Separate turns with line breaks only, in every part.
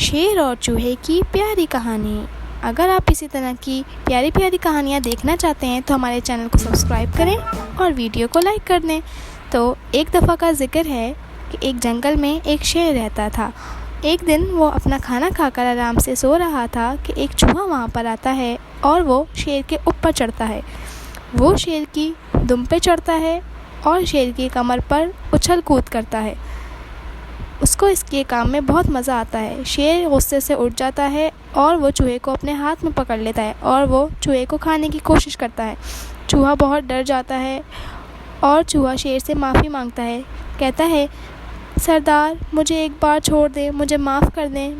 شیر اور چوہے کی پیاری کہانی۔ اگر آپ اسی طرح کی پیاری پیاری کہانیاں دیکھنا چاہتے ہیں تو ہمارے چینل کو سبسکرائب کریں اور ویڈیو کو لائک کر دیں۔ تو ایک دفعہ کا ذکر ہے کہ ایک جنگل میں ایک شیر رہتا تھا۔ ایک دن وہ اپنا کھانا کھا کر آرام سے سو رہا تھا کہ ایک چوہا وہاں پر آتا ہے اور وہ شیر کے اوپر چڑھتا ہے۔ وہ شیر کی دم پہ چڑھتا ہے اور شیر کی کمر پر اچھل کود کرتا ہے۔ اس کو اس کے کام میں بہت مزہ آتا ہے۔ شیر غصے سے اٹھ جاتا ہے اور وہ چوہے کو اپنے ہاتھ میں پکڑ لیتا ہے اور وہ چوہے کو کھانے کی کوشش کرتا ہے۔ چوہا بہت ڈر جاتا ہے اور چوہا شیر سے معافی مانگتا ہے، کہتا ہے، سردار مجھے ایک بار چھوڑ دیں، مجھے معاف کر دیں،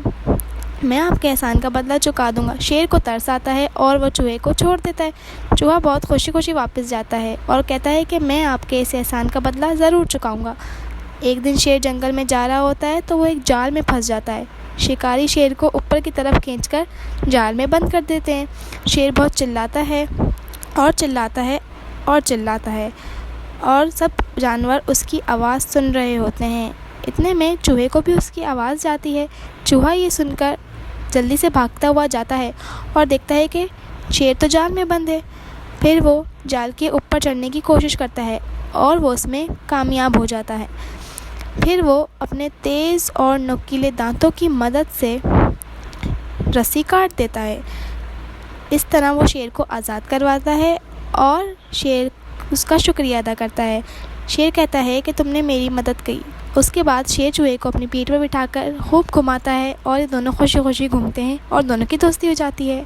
میں آپ کے احسان کا بدلہ چکا دوں گا۔ شیر کو ترس آتا ہے اور وہ چوہے کو چھوڑ دیتا ہے۔ چوہا بہت خوشی خوشی واپس جاتا ہے اور کہتا ہے کہ میں آپ کے اس احسان کا بدلہ ضرور چکاؤں گا۔ ایک دن شیر جنگل میں جا رہا ہوتا ہے تو وہ ایک جال میں پھنس جاتا ہے۔ شکاری شیر کو اوپر کی طرف کھینچ کر جال میں بند کر دیتے ہیں۔ شیر بہت چلاتا ہے اور چلاتا ہے اور چلاتا ہے اور سب جانور اس کی آواز سن رہے ہوتے ہیں۔ اتنے میں چوہے کو بھی اس کی آواز جاتی ہے۔ چوہا یہ سن کر جلدی سے بھاگتا ہوا جاتا ہے اور دیکھتا ہے کہ شیر تو جال میں بند ہے۔ پھر وہ جال کے اوپر چڑھنے کی کوشش کرتا ہے اور وہ اس میں کامیاب ہو جاتا ہے۔ پھر وہ اپنے تیز اور نوکیلے دانتوں کی مدد سے رسی کاٹ دیتا ہے۔ اس طرح وہ شیر کو آزاد کرواتا ہے اور شیر اس کا شکریہ ادا کرتا ہے۔ شیر کہتا ہے کہ تم نے میری مدد کی۔ اس کے بعد شیر چوہے کو اپنی پیٹھ پر بٹھا کر خوب گھماتا ہے اور یہ دونوں خوشی خوشی گھومتے ہیں اور دونوں کی دوستی ہو جاتی ہے۔